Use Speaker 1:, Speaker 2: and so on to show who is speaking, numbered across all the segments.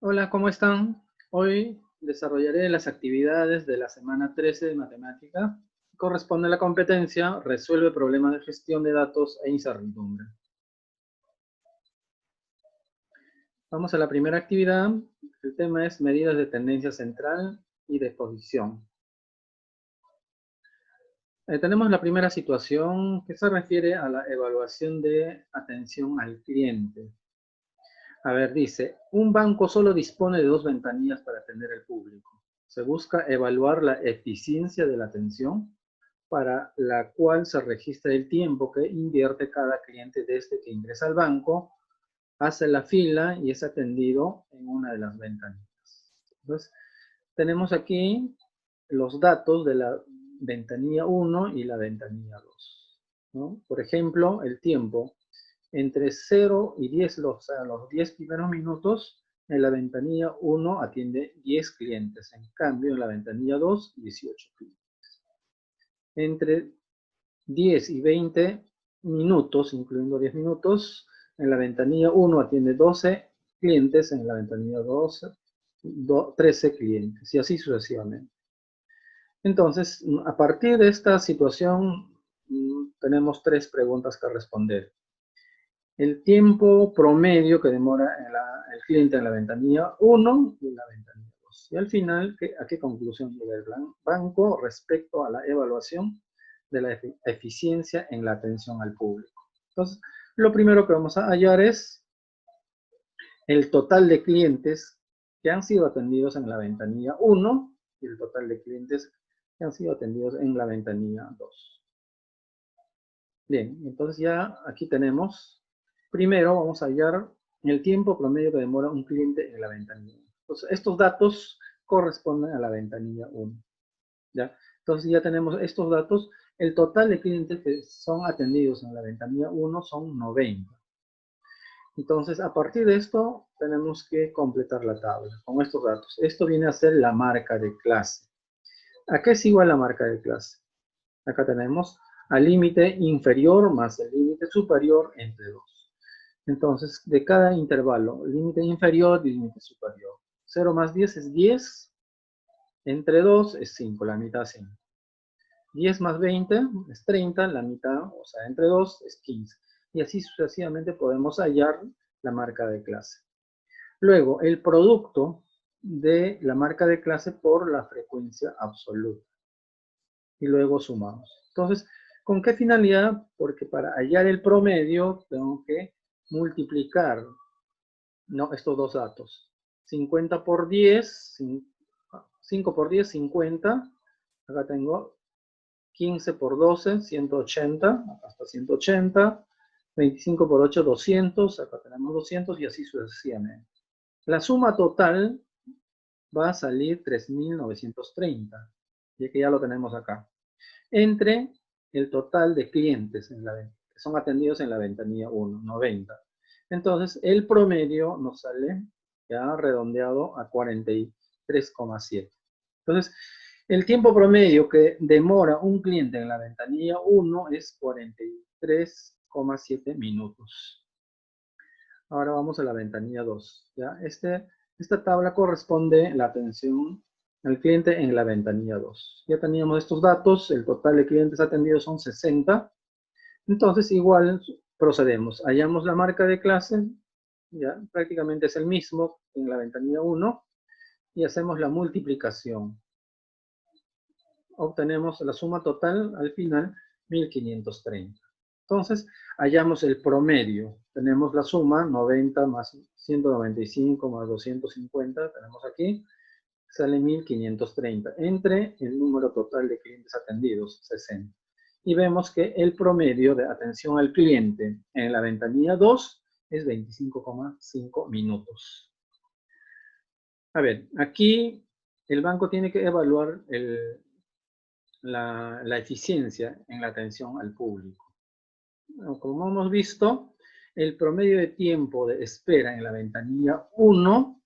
Speaker 1: Hola, ¿cómo están? Hoy desarrollaré las actividades de la semana 13 de matemática. Corresponde a la competencia resuelve problemas de gestión de datos e incertidumbre. Vamos a la primera actividad. El tema es medidas de tendencia central y de exposición. Tenemos la primera situación que se refiere a la evaluación de atención al cliente. A ver, dice, un banco solo dispone de 2 ventanillas para atender al público. Se busca evaluar la eficiencia de la atención, para la cual se registra el tiempo que invierte cada cliente desde que ingresa al banco, hace la fila y es atendido en una de las ventanillas. Entonces, tenemos aquí los datos de la ventanilla 1 y la ventanilla 2, ¿no? Por ejemplo, el tiempo entre 0 y 10, o sea, los 10 primeros minutos, en la ventanilla 1 atiende 10 clientes, en cambio en la ventanilla 2, 18 clientes. Entre 10 y 20 minutos, incluyendo 10 minutos, en la ventanilla 1 atiende 12 clientes, en la ventanilla 2, 13 clientes, y así sucesivamente. Entonces, a partir de esta situación, tenemos 3 preguntas que responder. El tiempo promedio que demora el cliente en la ventanilla 1 y en la ventanilla 2. Y al final, ¿a qué conclusión llega el banco respecto a la evaluación de la eficiencia en la atención al público? Entonces, lo primero que vamos a hallar es el total de clientes que han sido atendidos en la ventanilla 1 y el total de clientes que han sido atendidos en la ventanilla 2. Bien, entonces ya aquí tenemos, primero vamos a hallar el tiempo promedio que demora un cliente en la ventanilla. Entonces, estos datos corresponden a la ventanilla 1. ¿Ya? Entonces ya tenemos estos datos. El total de clientes que son atendidos en la ventanilla 1 son 90. Entonces, a partir de esto, tenemos que completar la tabla con estos datos. Esto viene a ser la marca de clase. ¿A qué es igual la marca de clase? Acá tenemos al límite inferior más el límite superior entre 2. Entonces, de cada intervalo, límite inferior y límite superior. 0 más 10 es 10, entre 2 es 5, la mitad es 5. 10 más 20 es 30, la mitad, o sea, entre 2 es 15. Y así sucesivamente podemos hallar la marca de clase. Luego, el producto de la marca de clase por la frecuencia absoluta. Y luego sumamos. Entonces, ¿con qué finalidad? Porque para hallar el promedio tengo que multiplicar, no, estos dos datos. 50 por 10, 5 por 10, 50. Acá tengo 15 por 12, 180, hasta 180. 25 por 8, 200. Acá tenemos 200 y así sucesivamente. La suma total va a salir 3.930, ya que ya lo tenemos acá, entre el total de clientes que son atendidos en la ventanilla 1, 90. Entonces, el promedio nos sale ya redondeado a 43,7. Entonces, el tiempo promedio que demora un cliente en la ventanilla 1 es 43,7 minutos. Ahora vamos a la ventanilla 2. ¿Ya? Esta tabla corresponde la atención al cliente en la ventanilla 2. Ya teníamos estos datos, el total de clientes atendidos son 60. Entonces, igual procedemos. Hallamos la marca de clase, ya prácticamente es el mismo en la ventanilla 1, y hacemos la multiplicación. Obtenemos la suma total al final, 1530. Entonces, hallamos el promedio. Tenemos la suma, 90 más 195 más 250, tenemos aquí, sale 1530, entre el número total de clientes atendidos, 60. Y vemos que el promedio de atención al cliente en la ventanilla 2 es 25,5 minutos. A ver, aquí el banco tiene que evaluar la eficiencia en la atención al público. Como hemos visto, el promedio de tiempo de espera en la ventanilla 1,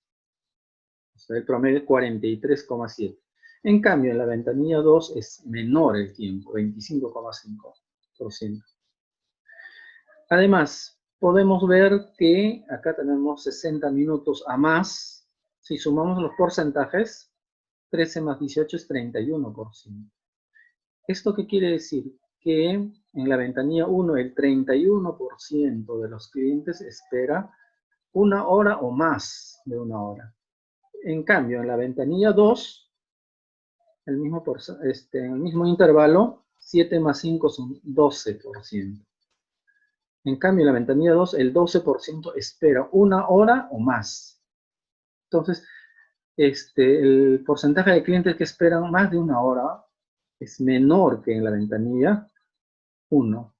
Speaker 1: o sea, el promedio es 43,7. En cambio, en la ventanilla 2 es menor el tiempo, 25,5%. Además, podemos ver que acá tenemos 60 minutos a más Si sumamos los porcentajes, 13 más 18 es 31%. ¿Esto qué quiere decir? Que en la ventanilla 1 el 31% de los clientes espera 1 hora o más de 1 hora. En cambio, en la ventanilla 2, en el mismo intervalo, 7 más 5 son 12%. En cambio, en la ventanilla 2, el 12% espera 1 hora o más. Entonces, el porcentaje de clientes que esperan más de 1 hora es menor que en la ventanilla 1.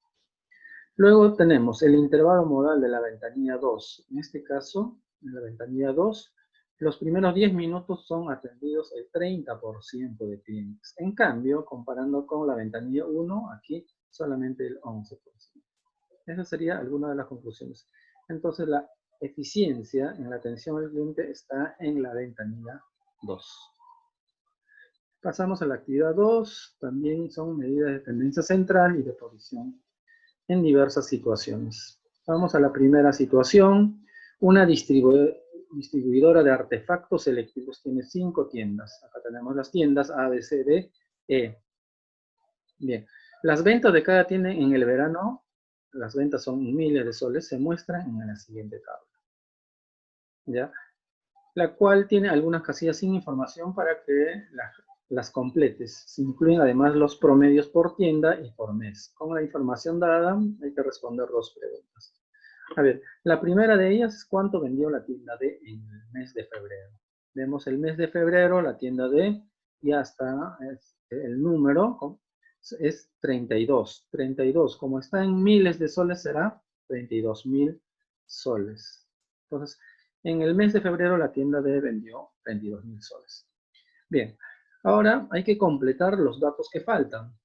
Speaker 1: Luego tenemos el intervalo modal de la ventanilla 2. En este caso, en la ventanilla 2, los primeros 10 minutos son atendidos el 30% de clientes. En cambio, comparando con la ventanilla 1, aquí solamente el 11%. Esa sería alguna de las conclusiones. Entonces, la eficiencia en la atención al cliente está en la ventanilla 2. Pasamos a la actividad 2. También son medidas de tendencia central y de posición en diversas situaciones. Vamos a la primera situación. Una distribuidora de artefactos selectivos tiene 5 tiendas. Acá tenemos las tiendas A, B, C, D, E. Bien. Las ventas de cada tienda en el verano, las ventas son miles de soles, se muestran en la siguiente tabla. ¿Ya? La cual tiene algunas casillas sin información para que las completes. Se incluyen además los promedios por tienda y por mes. Con la información dada hay que responder 2 preguntas. A ver, la primera de ellas es cuánto vendió la tienda D en el mes de febrero. Vemos el mes de febrero, la tienda D, ya está, el número es 32. 32, como está en miles de soles, será 32.000 soles. Entonces, en el mes de febrero la tienda D vendió 32.000 soles. Bien, ahora hay que completar los datos que faltan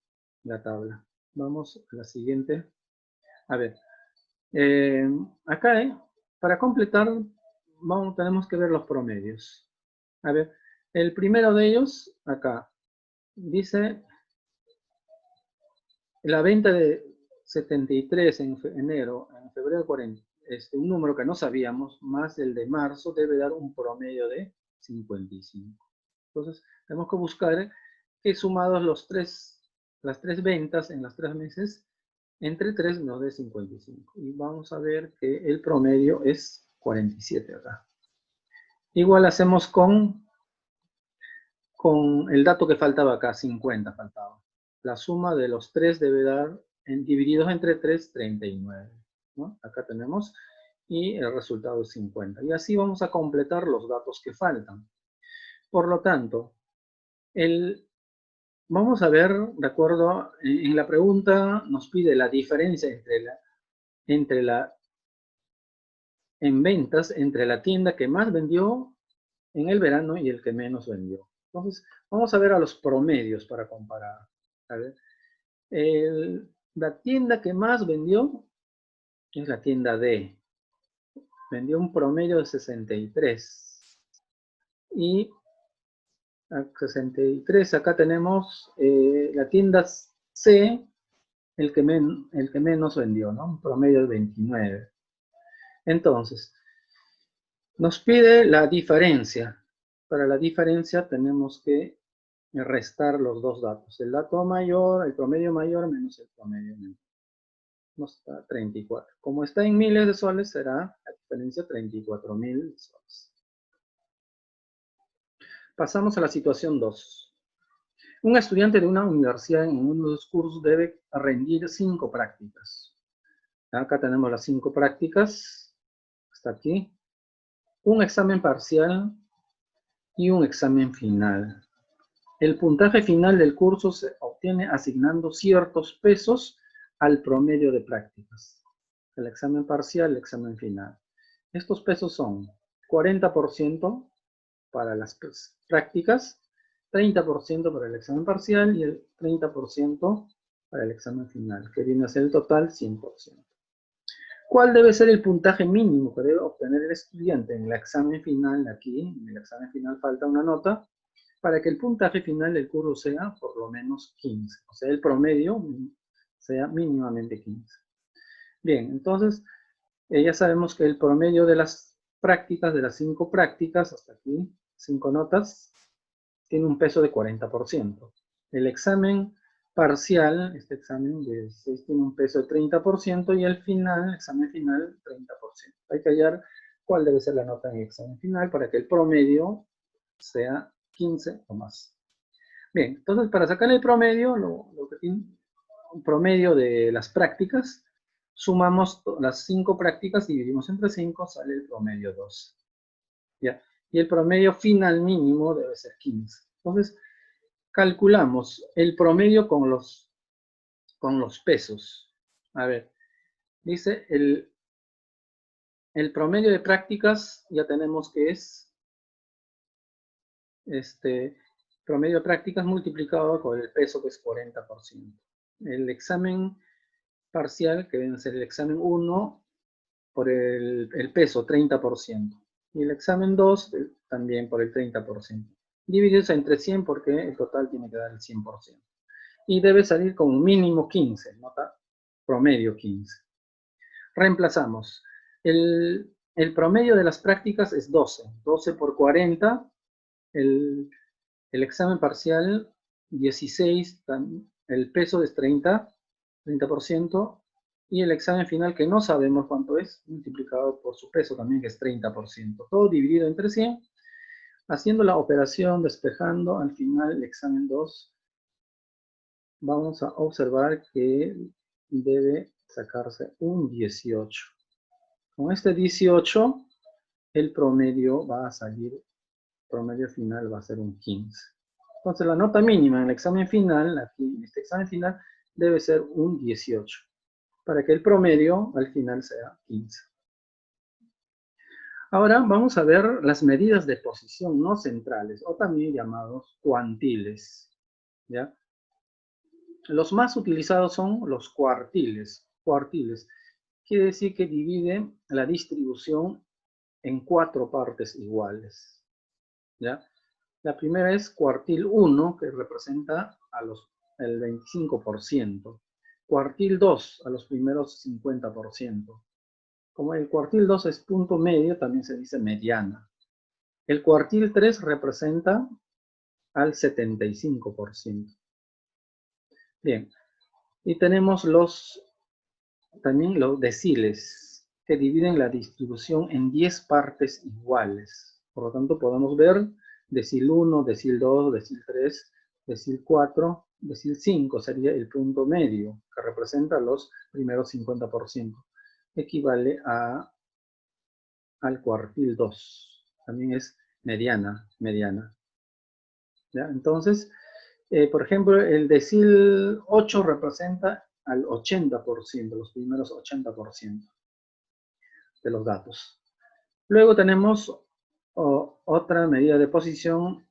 Speaker 1: en la tabla. Vamos a la siguiente. A ver, acá, para completar, tenemos que ver los promedios. A ver, el primero de ellos, acá, dice la venta de 73 en enero, en febrero 40, un número que no sabíamos, más el de marzo, debe dar un promedio de 55. Entonces, tenemos que buscar que sumados las tres ventas en los 3 meses, entre 3 nos dé 55. Y vamos a ver que el promedio es 47 acá. Igual hacemos con el dato que faltaba acá, 50 faltaba. La suma de los 3 debe dar, divididos entre 3, 39. ¿No? Acá tenemos, y el resultado es 50. Y así vamos a completar los datos que faltan. Por lo tanto, vamos a ver, de acuerdo, en la pregunta nos pide la diferencia en ventas entre la tienda que más vendió en el verano y el que menos vendió. Entonces, vamos a ver a los promedios para comparar. A ver, la tienda que más vendió es la tienda D. Vendió un promedio de 63. Y a 63, acá tenemos la tienda C, el que menos vendió, ¿no? Un promedio de 29. Entonces, nos pide la diferencia. Para la diferencia tenemos que restar los dos datos. El dato mayor, el promedio mayor menos el promedio menor. Nos da 34. Como está en miles de soles, será la diferencia 34.000 soles. Pasamos a la situación 2. Un estudiante de una universidad en uno de los cursos debe rendir 5 prácticas. Acá tenemos las 5 prácticas. Hasta aquí. Un examen parcial y un examen final. El puntaje final del curso se obtiene asignando ciertos pesos al promedio de prácticas. El examen parcial, el examen final. Estos pesos son 40% para las prácticas, 30% para el examen parcial y el 30% para el examen final, que viene a ser el total 100%. ¿Cuál debe ser el puntaje mínimo que debe obtener el estudiante en el examen final? Aquí, en el examen final falta una nota, para que el puntaje final del curso sea por lo menos 15. O sea, el promedio sea mínimamente 15. Bien, entonces, ya sabemos que el promedio de las prácticas, de las 5 prácticas, hasta aquí, 5 notas, tiene un peso de 40%. El examen parcial, este examen de 6 tiene un peso de 30% y el final, el examen final, 30%. Hay que hallar cuál debe ser la nota en el examen final para que el promedio sea 15 o más. Bien, entonces para sacar el promedio, lo que tiene un promedio de las prácticas, sumamos las 5 prácticas, dividimos entre 5, sale el promedio 2. ¿Ya? Y el promedio final mínimo debe ser 15. Entonces, calculamos el promedio con los pesos. A ver, dice el promedio de prácticas, ya tenemos que es promedio de prácticas multiplicado con el peso, que es 40%. El examen parcial, que debe ser el examen 1, por el peso, 30%. Y el examen 2, también por el 30%. Divididos entre 100 porque el total tiene que dar el 100%. Y debe salir como mínimo 15, nota promedio 15. Reemplazamos. El promedio de las prácticas es 12. 12 por 40. El examen parcial, 16. El peso es 30%. Y el examen final, que no sabemos cuánto es, multiplicado por su peso también, que es 30%. Todo dividido entre 100. Haciendo la operación, despejando, al final el examen 2, vamos a observar que debe sacarse un 18. Con este 18, el promedio va a salir, el promedio final va a ser un 15. Entonces la nota mínima en el examen final, aquí en este examen final, debe ser un 18, para que el promedio al final sea 15. Ahora vamos a ver las medidas de posición no centrales, o también llamados cuantiles, ¿ya? Los más utilizados son los cuartiles. Cuartiles quiere decir que divide la distribución en 4 partes iguales, ¿ya? La primera es cuartil 1, que representa el 25%. Cuartil 2, a los primeros 50%. Como el cuartil 2 es punto medio, también se dice mediana. El cuartil 3 representa al 75%. Bien, y tenemos también los deciles, que dividen la distribución en 10 partes iguales. Por lo tanto, podemos ver decil 1, decil 2, decil 3, decil 4, decil 5 sería el punto medio, que representa los primeros 50%. Equivale al cuartil 2. También es mediana. ¿Ya? Entonces, por ejemplo, el decil 8 representa al 80%, los primeros 80% de los datos. Luego tenemos otra medida de posición,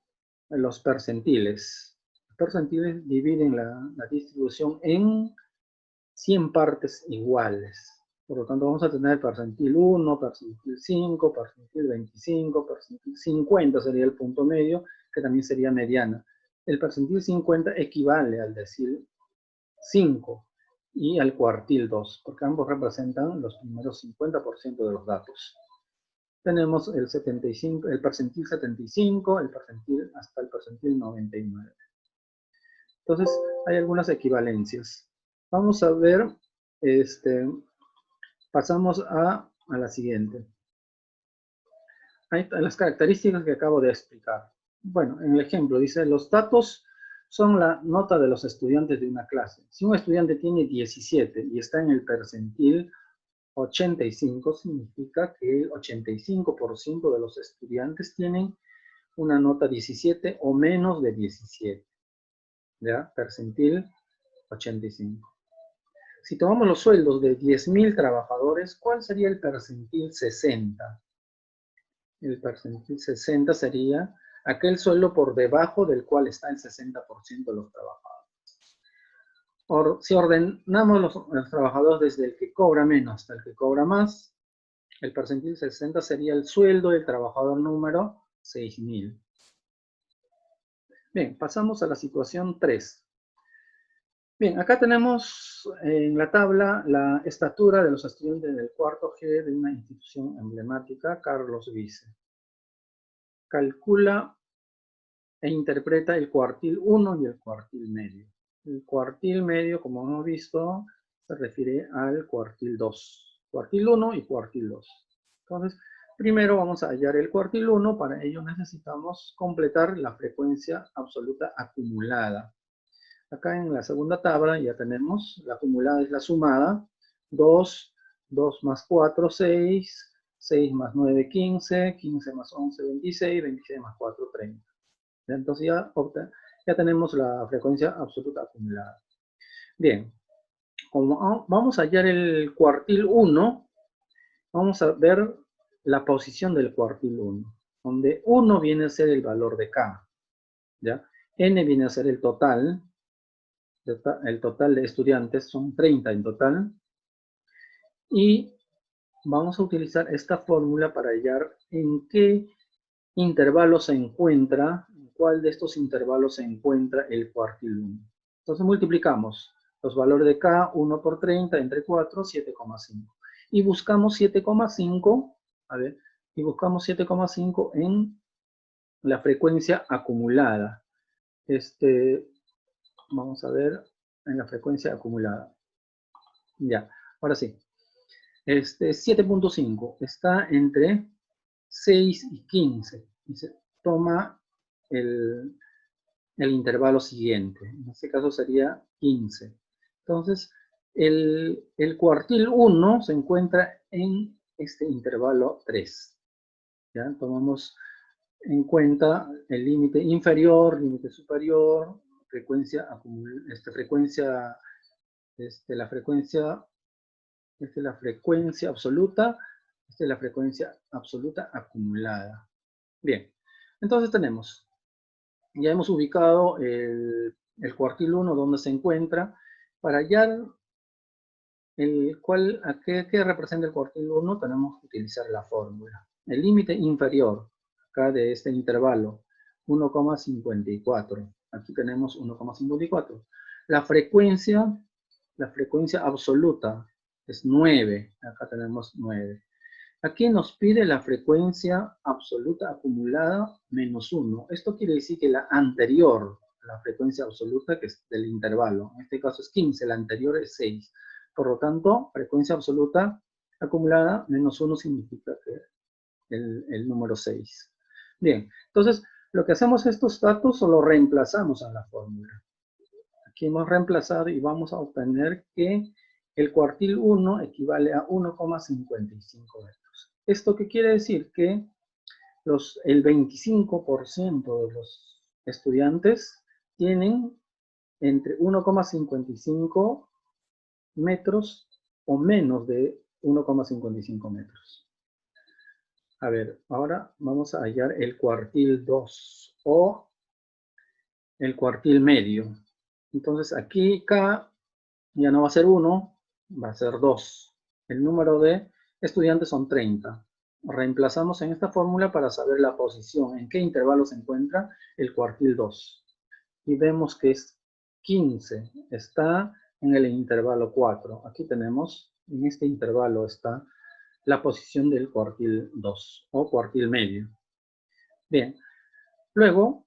Speaker 1: los percentiles. Los percentiles dividen la distribución en 100 partes iguales. Por lo tanto, vamos a tener percentil 1, percentil 5, percentil 25, percentil 50 sería el punto medio, que también sería mediana. El percentil 50 equivale al decil 5 y al cuartil 2, porque ambos representan los primeros 50% de los datos. Tenemos el percentil 75, hasta el percentil 99. Entonces, hay algunas equivalencias. Vamos a ver, pasamos a la siguiente. Hay las características que acabo de explicar. Bueno, en el ejemplo dice, los datos son la nota de los estudiantes de una clase. Si un estudiante tiene 17 y está en el percentil 85, significa que el 85% de los estudiantes tienen una nota 17 o menos de 17. ¿Ya? Percentil 85. Si tomamos los sueldos de 10.000 trabajadores, ¿cuál sería el percentil 60? El percentil 60 sería aquel sueldo por debajo del cual está el 60% de los trabajadores. Si ordenamos los trabajadores desde el que cobra menos hasta el que cobra más, el percentil 60 sería el sueldo del trabajador número 6.000. Bien, pasamos a la situación 3. Bien, acá tenemos en la tabla la estatura de los estudiantes del cuarto G de una institución emblemática, Carlos Wiese. calcula e interpreta el cuartil 1 y el cuartil medio. El cuartil medio, como hemos visto, se refiere al cuartil 2. Cuartil 1 y cuartil 2. Entonces, primero vamos a hallar el cuartil 1. Para ello necesitamos completar la frecuencia absoluta acumulada. Acá en la segunda tabla ya tenemos, la acumulada es la sumada, 2, 2 más 4, 6, 6 más 9, 15, 15 más 11, 26, 26 más 4, 30. Entonces ya tenemos la frecuencia absoluta acumulada. Bien, como vamos a hallar el cuartil 1, vamos a ver la posición del cuartil 1, donde 1 viene a ser el valor de K, ¿ya? N viene a ser el total de estudiantes, son 30 en total, y vamos a utilizar esta fórmula para hallar en qué intervalo se encuentra, en cuál de estos intervalos se encuentra el cuartil 1. Entonces multiplicamos los valores de K, 1 por 30, entre 4, 7,5. Y buscamos 7,5, a ver, y buscamos 7,5 en la frecuencia acumulada. Vamos a ver en la frecuencia acumulada. Ya, ahora sí. 7.5 está entre 6 y 15. Y se toma el intervalo siguiente. En este caso sería 15. Entonces, el cuartil 1 se encuentra en este intervalo 3. ¿Ya? Tomamos en cuenta el límite inferior, límite superior, frecuencia, la frecuencia absoluta, esta es la frecuencia absoluta acumulada. Bien, entonces ya hemos ubicado el cuartil 1 donde se encuentra. Para hallar qué representa el cuartil 1, tenemos que utilizar la fórmula. El límite inferior, acá de este intervalo, 1,54. Aquí tenemos 1,54. La frecuencia absoluta es 9. Acá tenemos 9. Aquí nos pide la frecuencia absoluta acumulada menos 1. Esto quiere decir que la anterior, la frecuencia absoluta, que es del intervalo, en este caso es 15, la anterior es 6. Por lo tanto, frecuencia absoluta acumulada menos 1 significa que el número 6. Bien, entonces lo que hacemos estos datos lo reemplazamos en la fórmula. Aquí hemos reemplazado y vamos a obtener que el cuartil 1 equivale a 1,55 metros. ¿Esto qué quiere decir? Que el 25% de los estudiantes tienen entre 1,55 metros o menos de 1,55 metros. A ver, ahora vamos a hallar el cuartil 2 o el cuartil medio. Entonces aquí K ya no va a ser 1, va a ser 2. El número de estudiantes son 30. Reemplazamos en esta fórmula para saber la posición, en qué intervalo se encuentra el cuartil 2. Y vemos que es 15, está en el intervalo 4. Aquí tenemos, en este intervalo está la posición del cuartil 2 o cuartil medio. Bien, luego,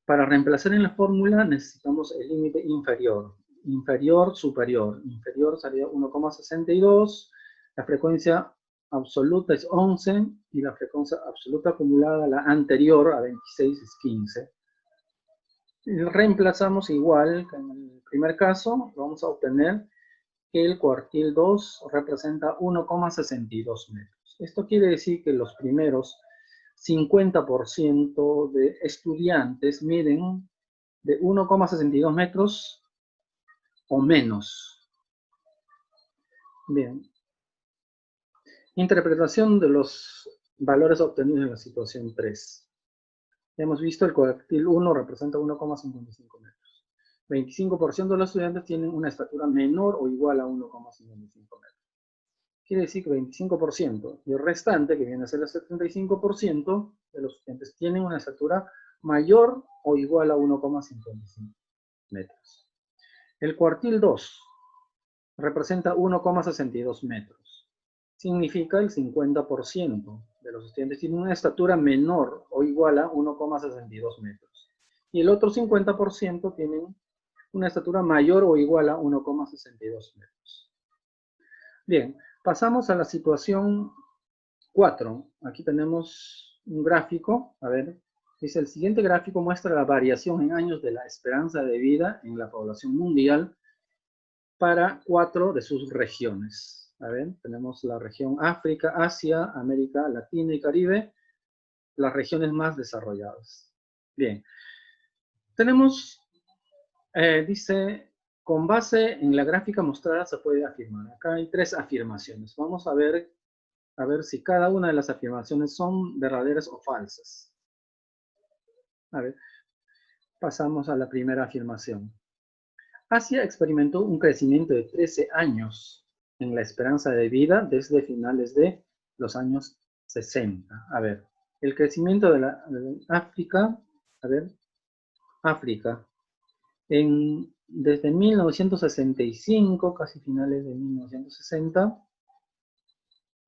Speaker 1: para reemplazar en la fórmula necesitamos el límite inferior. Inferior, superior. Inferior sería 1,62. La frecuencia absoluta es 11 y la frecuencia absoluta acumulada, la anterior a 26, es 15. Y reemplazamos igual que en el primer caso, vamos a obtener que el cuartil 2 representa 1,62 metros. Esto quiere decir que los primeros 50% de estudiantes miden de 1,62 metros o menos. Bien. Interpretación de los valores obtenidos en la situación 3. Hemos visto el cuartil 1 representa 1,55 metros. 25% de los estudiantes tienen una estatura menor o igual a 1,55 metros. Quiere decir que 25%. Y el restante, que viene a ser el 75% de los estudiantes, tienen una estatura mayor o igual a 1,55 metros. El cuartil 2 representa 1,62 metros. Significa el 50% de los estudiantes tiene una estatura menor o igual a 1,62 metros. Y el otro 50% tienen una estatura mayor o igual a 1,62 metros. Bien, pasamos a la situación 4. Aquí tenemos un gráfico. A ver, dice: el siguiente gráfico muestra la variación en años de la esperanza de vida en la población mundial para 4 de sus regiones. A ver, tenemos la región África, Asia, América Latina y Caribe, las regiones más desarrolladas. Bien, tenemos, dice, con base en la gráfica mostrada se puede afirmar. Acá hay 3 afirmaciones. Vamos a ver si cada una de las afirmaciones son verdaderas o falsas. A ver, pasamos a la primera afirmación. Asia experimentó un crecimiento de 13 años en la esperanza de vida desde finales de los años 60. A ver, el crecimiento de África, a ver, África, desde 1965, casi finales de 1960,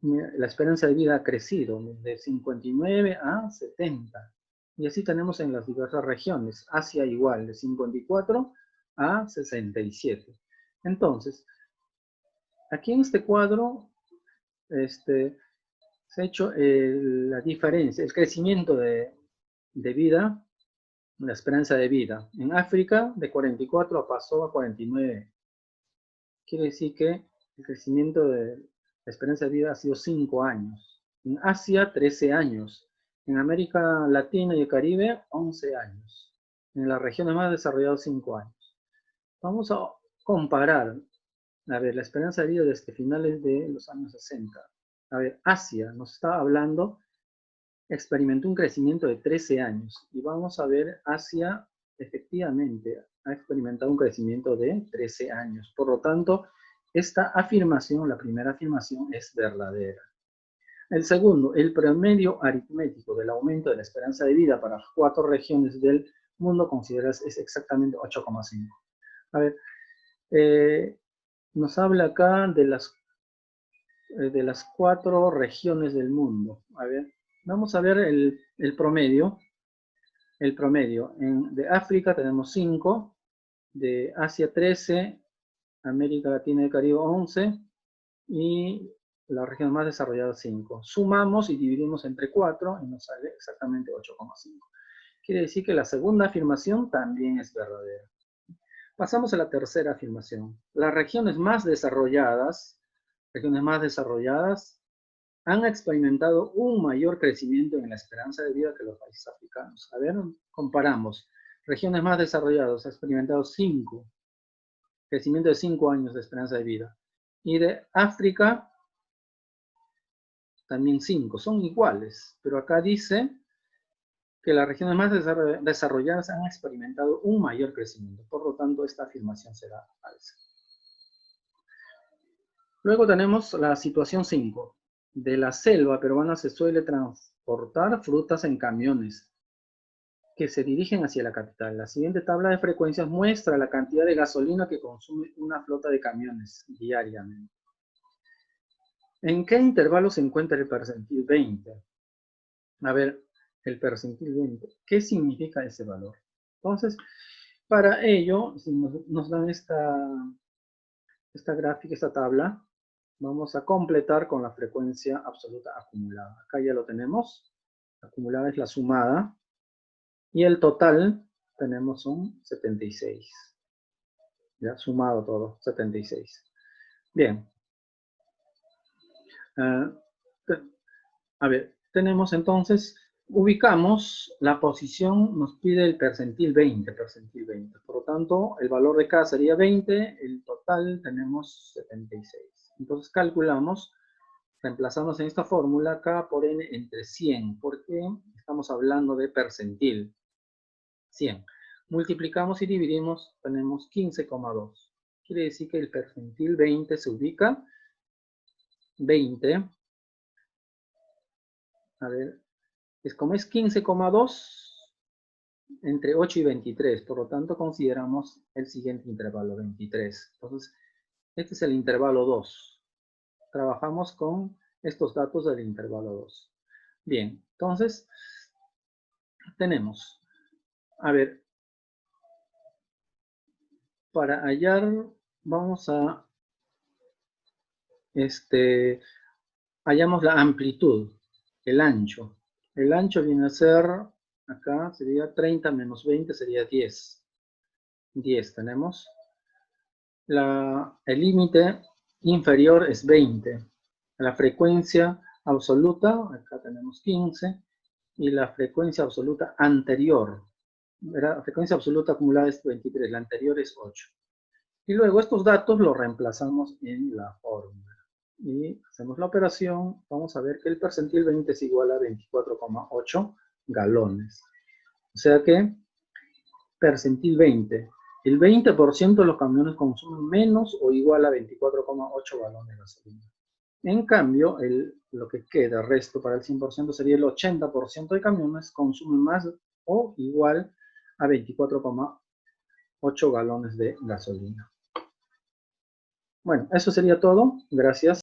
Speaker 1: la esperanza de vida ha crecido de 59 a 70. Y así tenemos en las diversas regiones. Asia igual, de 54 a 67. Entonces, aquí en este cuadro se ha hecho la diferencia, el crecimiento de vida, la esperanza de vida. En África, de 44 pasó a 49. Quiere decir que el crecimiento de la esperanza de vida ha sido 5 años. En Asia, 13 años. En América Latina y el Caribe, 11 años. En las regiones más desarrolladas, 5 años. Vamos a comparar, a ver, la esperanza de vida desde finales de los años 60. A ver, Asia nos está hablando, experimentó un crecimiento de 13 años. Y vamos a ver, Asia efectivamente ha experimentado un crecimiento de 13 años. Por lo tanto, esta afirmación, la primera afirmación, es verdadera. El segundo, el promedio aritmético del aumento de la esperanza de vida para las 4 regiones del mundo consideradas es exactamente 8,5. A ver, nos habla acá de las 4 regiones del mundo. A ver, vamos a ver el promedio. El promedio. De África tenemos 5, de Asia 13, América Latina y el Caribe 11, y la región más desarrollada 5. Sumamos y dividimos entre 4 y nos sale exactamente 8,5. Quiere decir que la segunda afirmación también es verdadera. Pasamos a la tercera afirmación. Las regiones más desarrolladas han experimentado un mayor crecimiento en la esperanza de vida que los países africanos. A ver, comparamos. Regiones más desarrolladas han experimentado 5, crecimiento de 5 años de esperanza de vida. Y de África, también 5, son iguales, pero acá dice que las regiones más desarrolladas han experimentado un mayor crecimiento. Por lo tanto, esta afirmación será falsa. Luego tenemos la situación 5. De la selva peruana se suele transportar frutas en camiones que se dirigen hacia la capital. La siguiente tabla de frecuencias muestra la cantidad de gasolina que consume una flota de camiones diariamente. ¿En qué intervalo se encuentra el percentil 20? A ver, el percentil 20. ¿Qué significa ese valor? Entonces, para ello, si nos dan esta gráfica, esta tabla, vamos a completar con la frecuencia absoluta acumulada. Acá ya lo tenemos. Acumulada es la sumada. Y el total tenemos un 76. Ya sumado todo, 76. Bien. A ver, tenemos entonces, ubicamos la posición, nos pide el percentil 20, Por lo tanto, el valor de K sería 20, el total tenemos 76. Entonces calculamos, reemplazamos en esta fórmula K por N entre 100, porque estamos hablando de percentil. 100. Multiplicamos y dividimos, tenemos 15,2. Quiere decir que el percentil 20 se ubica 20. A ver, como es 15,2 entre 8 y 23, por lo tanto consideramos el siguiente intervalo, 23. Entonces, este es el intervalo 2. Trabajamos con estos datos del intervalo 2. Bien, entonces tenemos, a ver, para hallar, vamos a, hallamos la amplitud, el ancho. El ancho viene a ser, acá sería 30 menos 20, sería 10. 10 tenemos. El límite inferior es 20. La frecuencia absoluta, acá tenemos 15. Y la frecuencia absoluta anterior, la frecuencia absoluta acumulada es 23, la anterior es 8. Y luego estos datos los reemplazamos en la fórmula. Y hacemos la operación, vamos a ver que el percentil 20 es igual a 24,8 galones. O sea que, percentil 20, el 20% de los camiones consumen menos o igual a 24,8 galones de gasolina. En cambio, lo que queda, el resto para el 100% sería el 80% de camiones consumen más o igual a 24,8 galones de gasolina. Bueno, eso sería todo. Gracias.